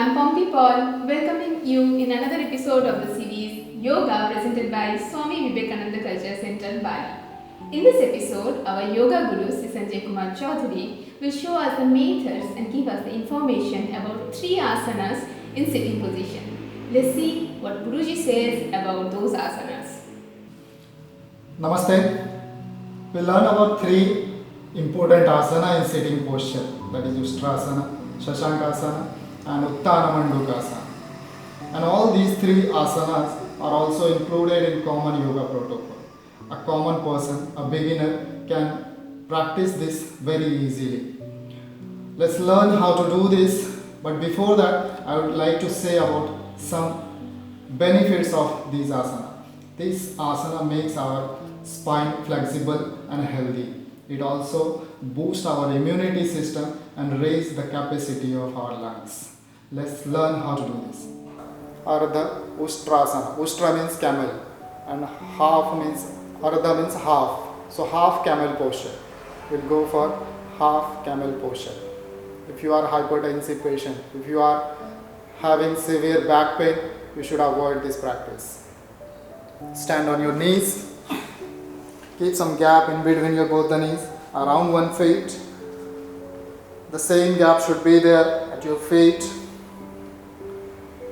I'm Pompey Paul, welcoming you in another episode of the series Yoga presented by Swami Vivekananda Culture Center, Bali. In this episode, our yoga guru Sri Sanjay Kumar Chaudhary will show us the methods and give us the information about 3 asanas in sitting position. Let's see what Guruji says about those asanas. Namaste. We learn about 3 important asana in sitting posture, that is Ustrasana, Shashankasana and Uttana Mandukasana. And all these 3 asanas are also included in common yoga protocol. A common person, a beginner, can practice this very easily. Let's learn how to do this, but before that I would like to say about some benefits of these asana. This asana makes our spine flexible and healthy. It also boosts our immunity system and raises the capacity of our lungs. Let's learn how to do this. Ardha Ustrasana. Ustra means camel and Ardha means half. So half camel posture. We'll go for half camel posture. If you are hypertensive patient, if you are having severe back pain, you should avoid this practice. Stand on your knees. Keep some gap in between your both the knees, around 1 feet. The same gap should be there at your feet.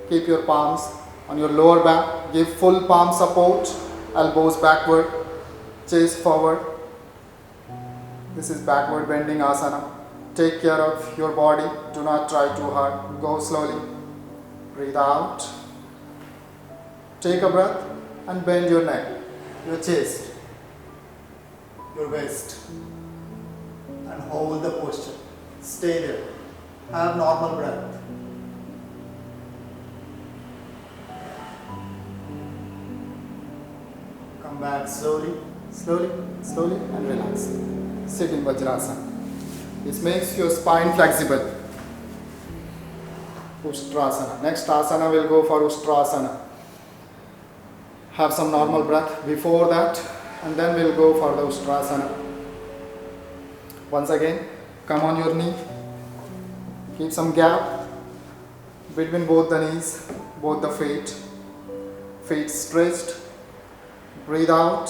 Keep your palms on your lower back. Give full palm support, elbows backward, chest forward. This is backward bending asana. Take care of your body. Do not try too hard. Go slowly. Breathe out. Take a breath and bend your neck, your chest, your waist, and hold the posture. Stay there. Have normal breath. Come back slowly, and relax. Sit in Vajrasana. This makes your spine flexible. Ustrasana. Next asana will go for Ustrasana. Have some normal breath before that, and then we'll go for the Ustrasana. Once again, come on your knee. Keep some gap between both the knees, both the feet. Feet stretched. Breathe out.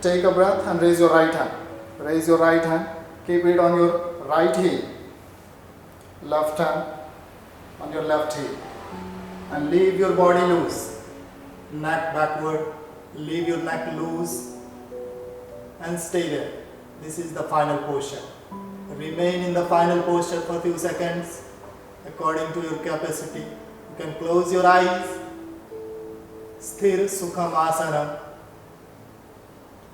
Take a breath and raise your right hand. Raise your right hand. Keep it on your right heel. Left hand on your left heel. And leave your body loose. Neck backward. Leave your neck loose. And stay there. This is the final posture. Remain in the final posture for a few seconds according to your capacity. You can close your eyes. Sthir Sukham Asana.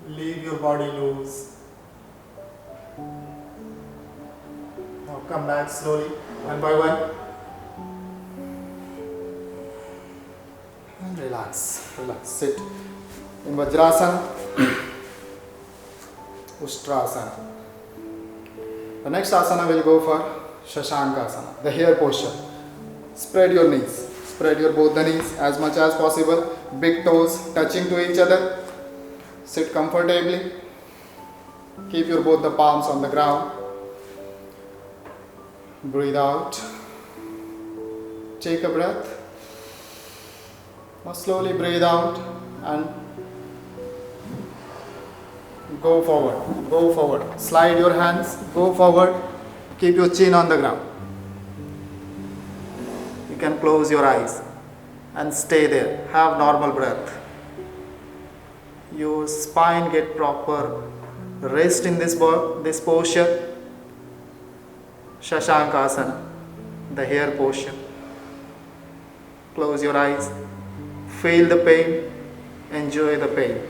Leave your body loose. Now come back slowly, one by one. And relax. Sit in Vajrasana, Ustrasana. The next asana will go for Shashankasana, the hare posture. Spread your knees. Spread your both the knees as much as possible. Big toes touching to each other. Sit comfortably. Keep your both the palms on the ground. Breathe out. Take a breath. Now slowly breathe out and go forward. Go forward. Slide your hands. Go forward. Keep your chin on the ground. You can close your eyes and stay there. Have normal breath. Your spine get proper rest in this posture. Shashankasana, the hare posture. Close your eyes. Feel the pain. Enjoy the pain.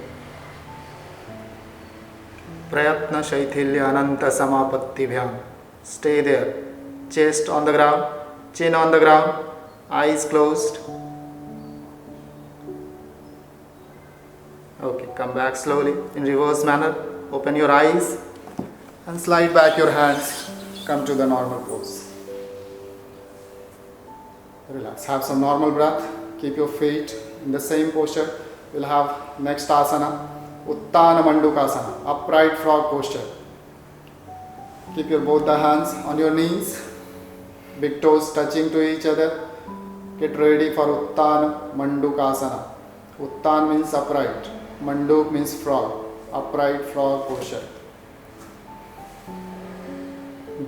Prayatna Shaithilya Ananta Samapatti Bhyam. Stay there. Chest on the ground. Chin on the ground. Eyes closed. Okay, come back slowly in reverse manner. Open your eyes and slide back your hands. Come to the normal pose. Relax. Have some normal breath. Keep your feet in the same posture. We'll have next asana, Uttana Mandukasana, upright frog posture. Keep your both the hands on your knees. Big toes touching to each other. Get ready for Uttan Mandukasana. Uttan means upright. Manduk means frog. Upright frog posture.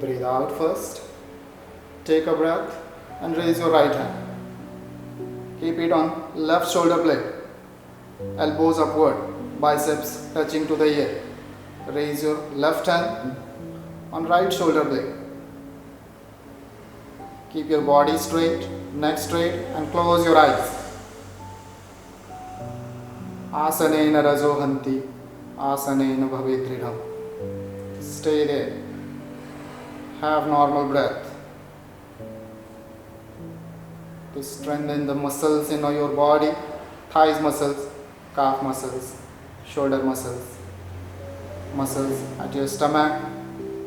Breathe out first. Take a breath and raise your right hand. Keep it on left shoulder blade. Elbows upward. Biceps touching to the ear. Raise your left hand on right shoulder blade. Keep your body straight, neck straight, and close your eyes. Asanena rajohanti, asanena bhavet dridham. Stay there. Have normal breath. To strengthen the muscles in your body, thighs muscles, calf muscles, shoulder muscles, muscles at your stomach,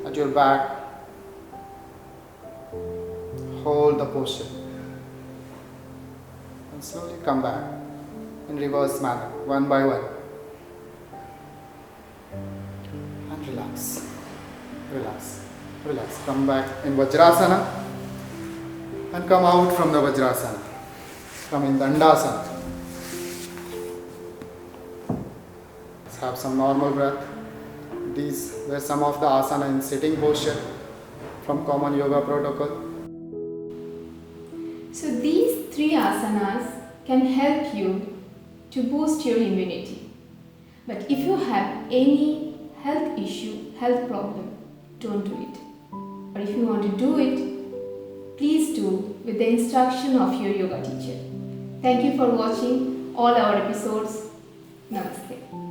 at your back. Hold the posture and slowly come back in reverse manner, one by one. And relax, relax, relax. Come back in Vajrasana and come out from the Vajrasana. Come in Dandasana. Let's have some normal breath. These were some of the asana in sitting posture from common yoga protocol. So these 3 asanas can help you to boost your immunity. But if you have any health issue, health problem, don't do it. Or if you want to do it, please do with the instruction of your yoga teacher. Thank you for watching all our episodes. Namaste.